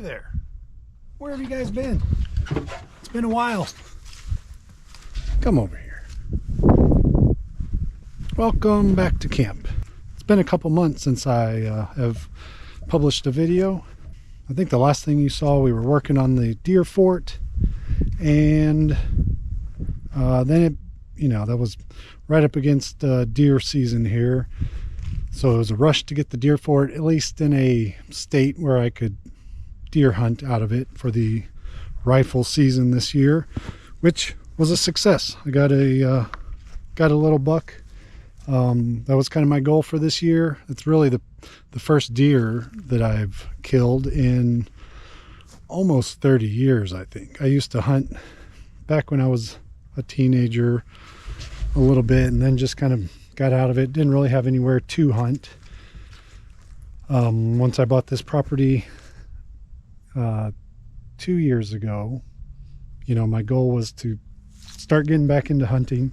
there. Where have you guys been? It's been a while. Come over here. Welcome back to camp. It's been a couple months since I have published a video. I think the last thing you saw, we were working on the deer fort, and then it, that was right up against deer season here. So it was a rush to get the deer fort at least in a state where I could deer hunt out of it for the rifle season this year, which was a success. I got a little buck. That was kind of my goal for this year. It's really the first deer that I've killed in almost 30 years, I think. I used to hunt back when I was a teenager a little bit, and then just kind of got out of it. Didn't really have anywhere to hunt. Once I bought this property 2 years ago, my goal was to start getting back into hunting.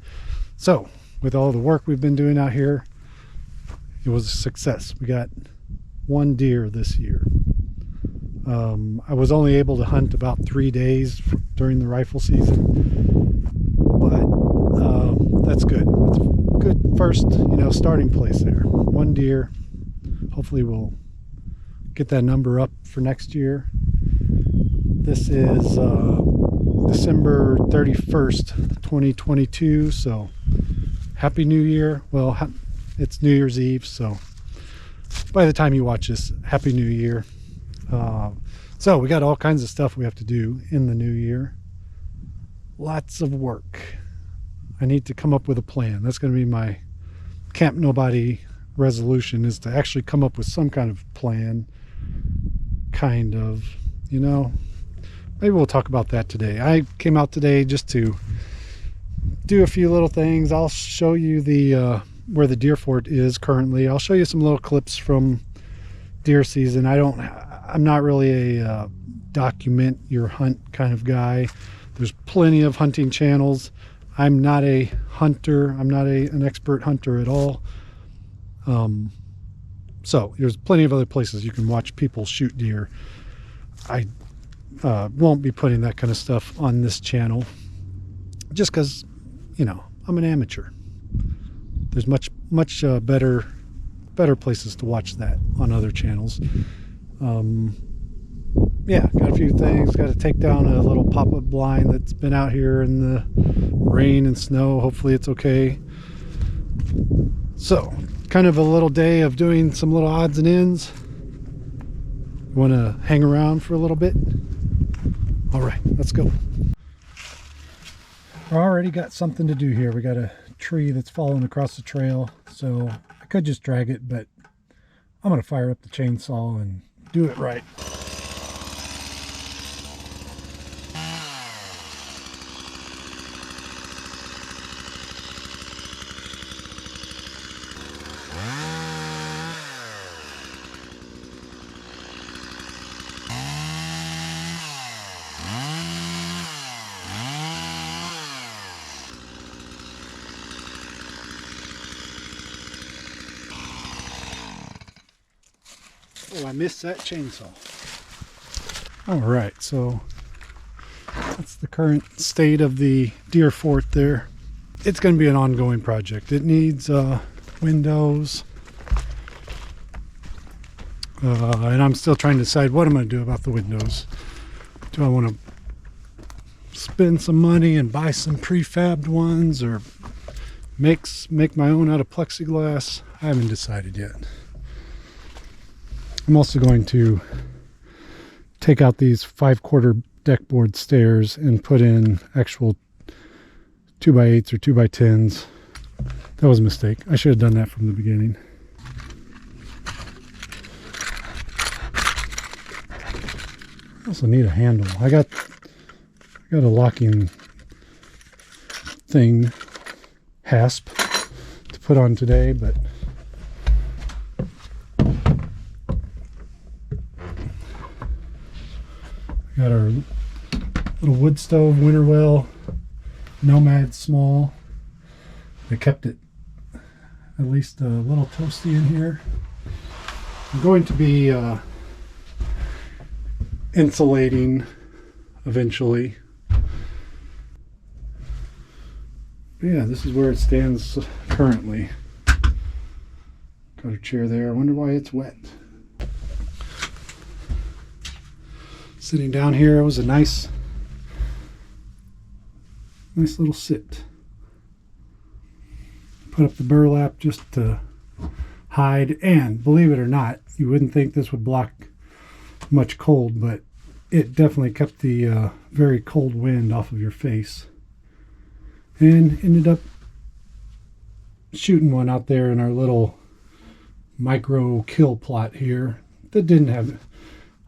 So with all the work we've been doing out here, it was a success. We got one deer this year. I was only able to hunt about 3 days during the rifle season, but that's good. That's a good first, starting place there. One deer. Hopefully we'll get that number up for next year. This is December 31st, 2022. So Happy New Year. Well, it's New Year's Eve, so by the time you watch this, Happy New Year. So we got all kinds of stuff we have to do in the new year. Lots of work. I need to come up with a plan. That's going to be my Camp Nobody resolution, is to actually come up with some kind of plan. Maybe we'll talk about that today. I came out today just to do a few little things. I'll show you the where the deer fort is currently. I'll show you some little clips from deer season. I'm not really a document your hunt kind of guy. There's plenty of hunting channels. I'm not a hunter. I'm not an expert hunter at all. So there's plenty of other places you can watch people shoot deer. I won't be putting that kind of stuff on this channel just because, I'm an amateur. There's much better places to watch that on other channels. Yeah, got a few things. Got to take down a little pop-up blind that's been out here in the rain and snow. Hopefully it's okay. So, kind of a little day of doing some little odds and ends. You want to hang around for a little bit? All right, let's go. We already got something to do here. We got a tree that's fallen across the trail, so I could just drag it, but I'm going to fire up the chainsaw and do it right. Oh, I missed that chainsaw. All right, so that's the current state of the deer fort there. It's going to be an ongoing project. It needs windows, and I'm still trying to decide what I'm going to do about the windows. Do I want to spend some money and buy some prefabbed ones, or make my own out of plexiglass? I haven't decided yet. I'm also going to take out these 5/4 deck board stairs and put in actual 2x8s or 2x10s. That was a mistake. I should have done that from the beginning. I also need a handle. I got a locking thing, hasp, to put on today, but got our little wood stove, Winterwell Nomad Small. They kept it at least a little toasty in here. I'm going to be insulating eventually. But yeah, this is where it stands currently. Got a chair there. I wonder why it's wet. Sitting down here, it was a nice little sit. Put up the burlap just to hide, and believe it or not, you wouldn't think this would block much cold, but it definitely kept the very cold wind off of your face. And ended up shooting one out there in our little micro kill plot here that didn't have,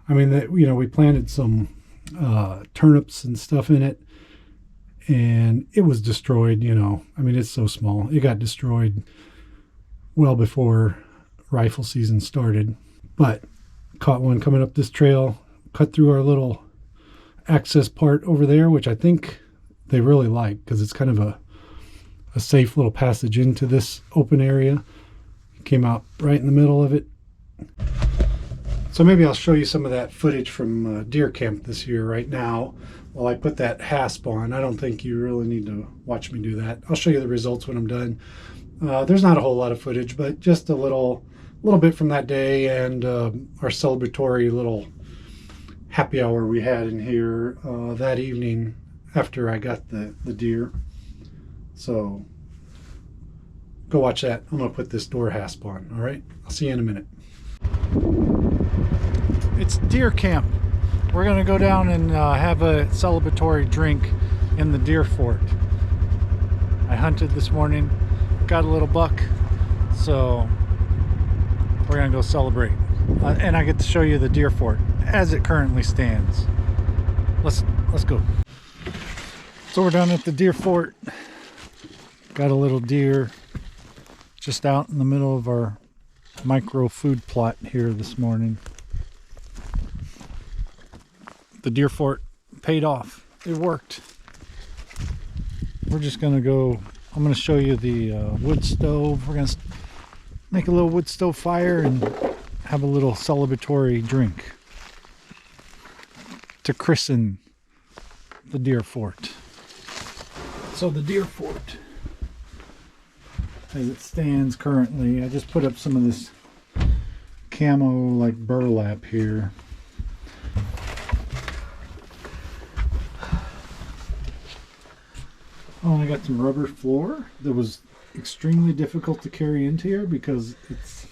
I mean, that, you know, we planted some turnips and stuff in it, and it was destroyed, you know. I mean, it's so small. It got destroyed well before rifle season started. But caught one coming up this trail, cut through our little access part over there, which I think they really like because it's kind of a safe little passage into this open area. Came out right in the middle of it. So maybe I'll show you some of that footage from deer camp this year right now while I put that hasp on. I don't think you really need to watch me do that. I'll show you the results when I'm done. There's not a whole lot of footage, but just a little bit from that day and our celebratory little happy hour we had in here that evening after I got the deer. So go watch that. I'm gonna put this door hasp on. All right, I'll see you in a minute. It's deer camp. We're gonna go down and have a celebratory drink in the deer fort. I hunted this morning, got a little buck, so we're gonna go celebrate. And I get to show you the deer fort as it currently stands. Let's go. So we're down at the deer fort. Got a little deer just out in the middle of our micro food plot here this morning. The deer fort paid off. It worked. We're just gonna go, I'm gonna show you the wood stove. We're gonna make a little wood stove fire and have a little celebratory drink to christen the deer fort. So the deer fort, as it stands currently, I just put up some of this camo like burlap here. Oh, and I got some rubber floor that was extremely difficult to carry into here because it's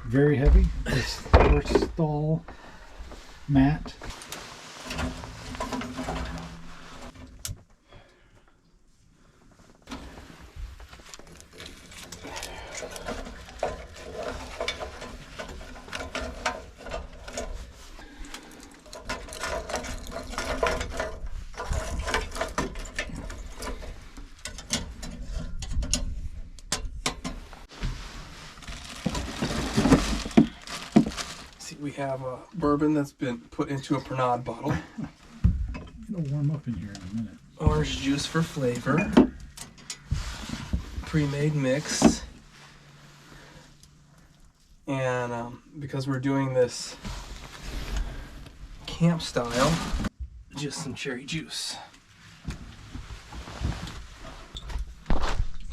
very heavy. This horse stall mat. We have a bourbon that's been put into a Pernod bottle. It'll warm up in here in a minute. Orange juice for flavor. Pre-made mix. And because we're doing this camp style, just some cherry juice.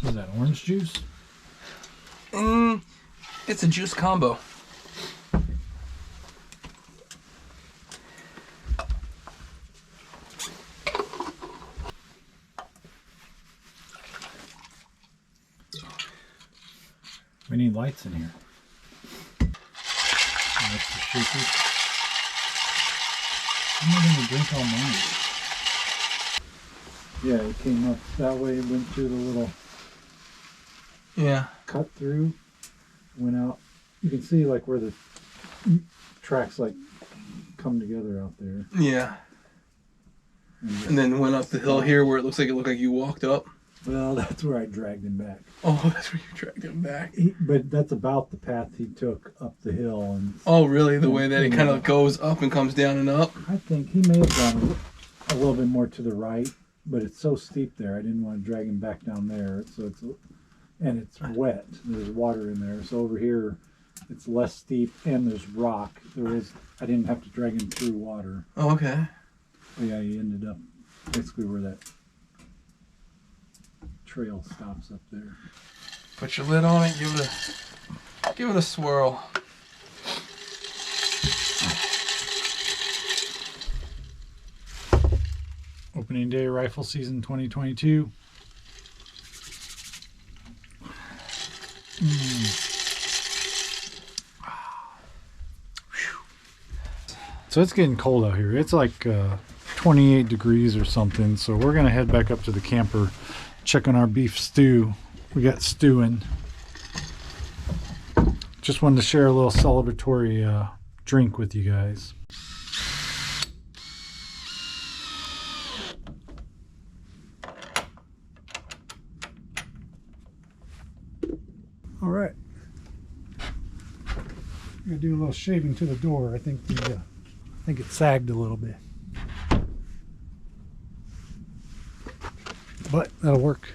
Is that orange juice? It's a juice combo. We need lights in here. That's the shaker. I'm not going to drink all mine. Yeah, it came up that way, it went through the little cut through, went out. You can see like where the tracks like come together out there. Yeah. And then went up the hill here where it looked like you walked up. Well, that's where I dragged him back. Oh, that's where you dragged him back. But that's about the path he took up the hill. And oh, really? The way that it kind of goes up and comes down and up? I think he may have gone a little bit more to the right, but it's so steep there. I didn't want to drag him back down there. So it's wet. There's water in there. So over here, It's less steep and there's rock. I didn't have to drag him through water. Oh, okay. But yeah, he ended up basically where that trail stops up there. Put your lid on it. Give it a swirl. Opening day rifle season 2022. So it's getting cold out here. It's like 28 degrees or something. So we're gonna head back up to the camper, check on our beef stew. We got stewing. Just wanted to share a little celebratory drink with you guys. All right. I'm gonna do a little shaving to the door. I think it sagged a little bit, but that'll work.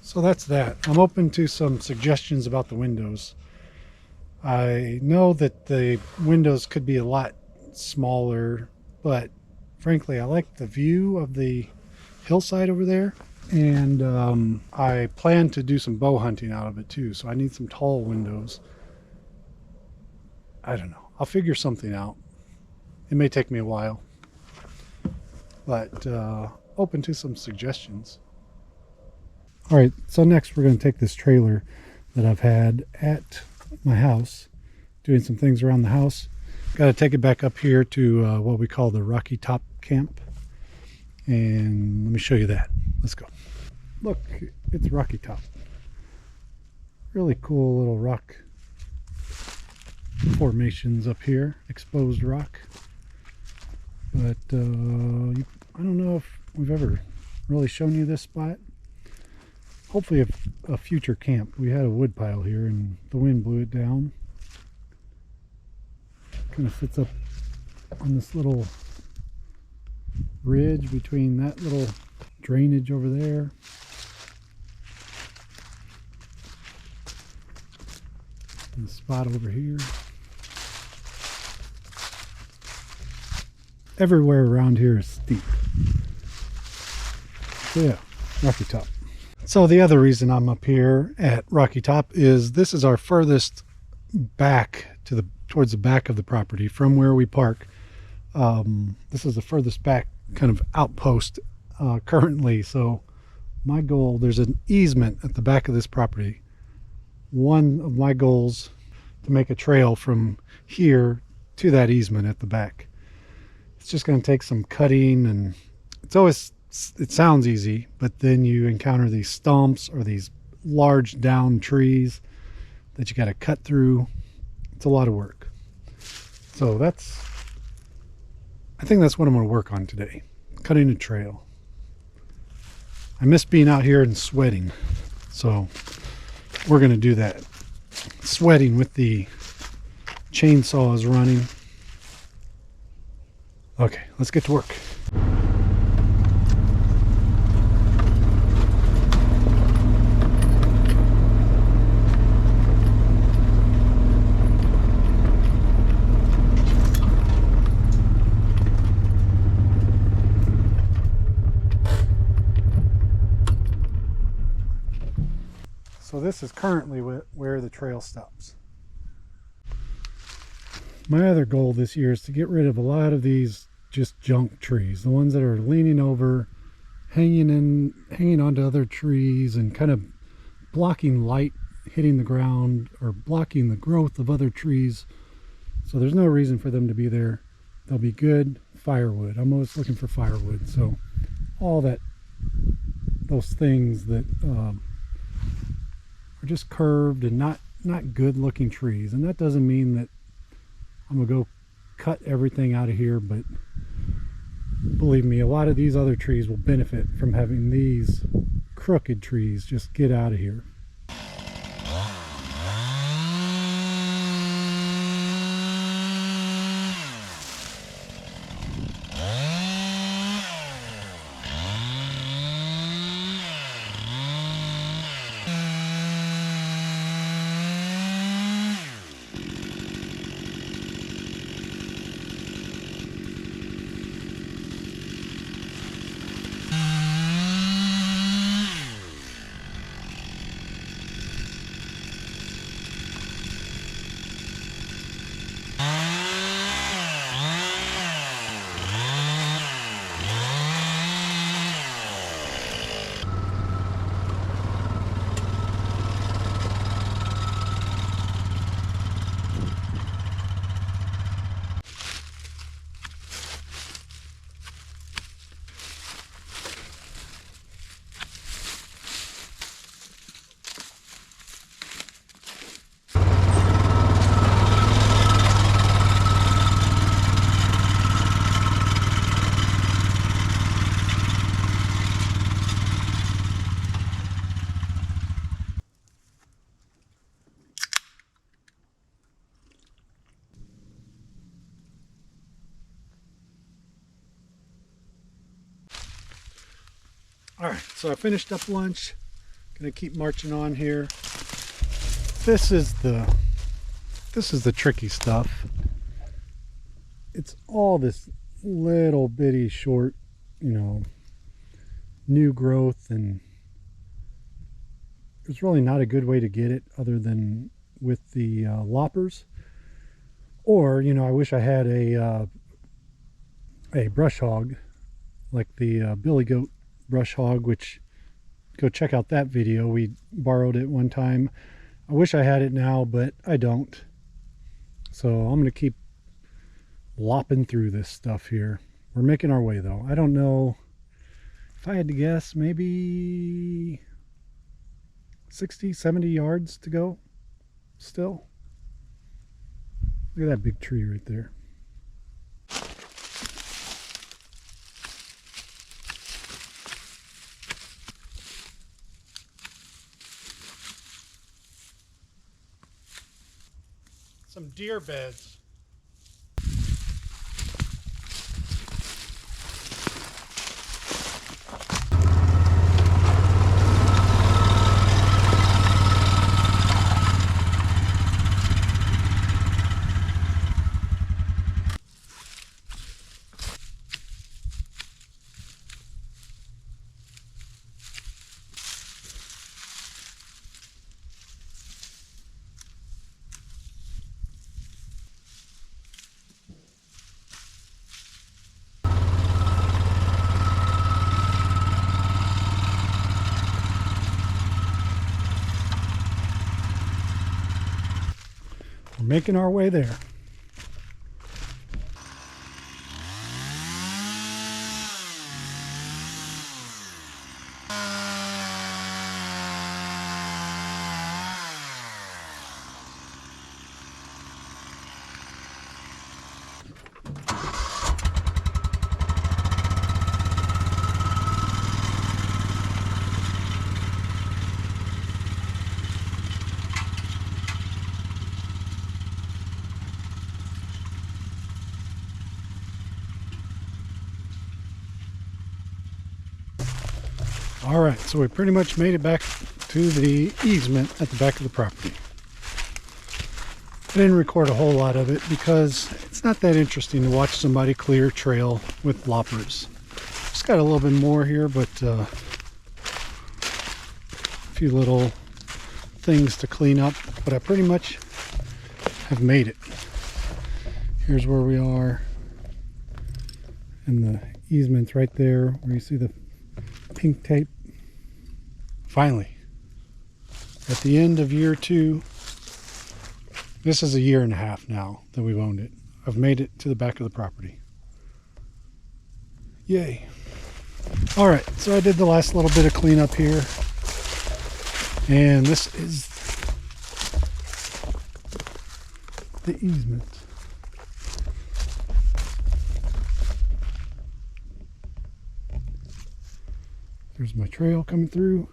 So that's that. I'm open to some suggestions about the windows. I know that the windows could be a lot smaller, but frankly, I like the view of the hillside over there. And I plan to do some bow hunting out of it too, so I need some tall windows. I don't know. I'll figure something out. It may take me a while, but open to some suggestions. All right, so next we're going to take this trailer that I've had at my house, doing some things around the house. Got to take it back up here to what we call the Rocky Top Camp. And let me show you that. Let's go. Look, it's Rocky Top. Really cool little rock formations up here, exposed rock. But I don't know if we've ever really shown you this spot. Hopefully a future camp. We had a wood pile here and the wind blew it down. Kind of sits up on this little ridge between that little drainage over there. And the spot over here. Everywhere around here is steep. So yeah, Rocky Top. So the other reason I'm up here at Rocky Top is this is our furthest back to towards the back of the property from where we park. This is the furthest back kind of outpost currently. So my goal, there's an easement at the back of this property. One of my goals to make a trail from here to that easement at the back. It's just going to take some cutting, and it sounds easy, but then you encounter these stumps or these large down trees that you got to cut through. It's a lot of work. So I think that's what I'm going to work on today, cutting a trail. I miss being out here and sweating, so we're going to do that. Sweating with the chainsaws running. Okay, let's get to work. So this is currently where the trail stops. My other goal this year is to get rid of a lot of these just junk trees, the ones that are leaning over, hanging onto other trees and kind of blocking light hitting the ground or blocking the growth of other trees. So there's no reason for them to be there. They'll be good firewood. I'm always looking for firewood. So all those things that are just curved and not good looking trees. And that doesn't mean that I'm gonna go cut everything out of here, but believe me, a lot of these other trees will benefit from having these crooked trees just get out of here. All right, so I finished up lunch. Gonna keep marching on here. This is the tricky stuff. It's all this little bitty short, you know, new growth, and there's really not a good way to get it other than with the loppers. Or, you know, I wish I had a brush hog, like the Billy Goat brush hog, which, go check out that video. We borrowed it one time. I wish I had it now, but I don't. So I'm gonna keep lopping through this stuff here. We're making our way though. I don't know, if I had to guess, maybe 60, 70 yards to go still. Look at that big tree right there. Some deer beds. We're making our way there. All right, so we pretty much made it back to the easement at the back of the property. I didn't record a whole lot of it because it's not that interesting to watch somebody clear trail with loppers. Just got a little bit more here, but a few little things to clean up, but I pretty much have made it. Here's where we are, and the easement's right there where you see the pink tape. Finally, at the end of year 2, this is a year and a half now that we've owned it. I've made it to the back of the property. Yay. All right, so I did the last little bit of cleanup here, and this is the easement. There's my trail coming through.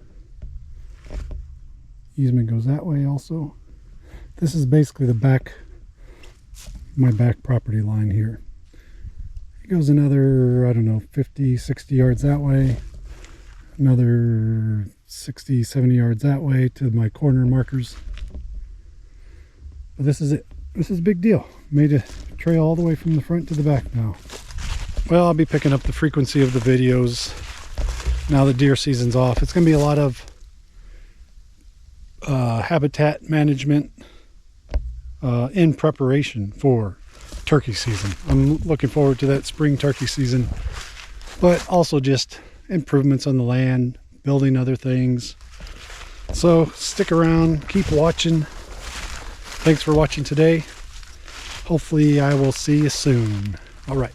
Easement goes that way also. This is basically the back, my back property line here. It goes another, I don't know, 50, 60 yards that way. Another 60, 70 yards that way to my corner markers. But this is it. This is a big deal. Made a trail all the way from the front to the back now. Well, I'll be picking up the frequency of the videos now the deer season's off. It's going to be a lot of habitat management in preparation for turkey season. I'm looking forward to that spring turkey season, but also just improvements on the land, building other things. So stick around, keep watching. Thanks for watching today. Hopefully I will see you soon. All right.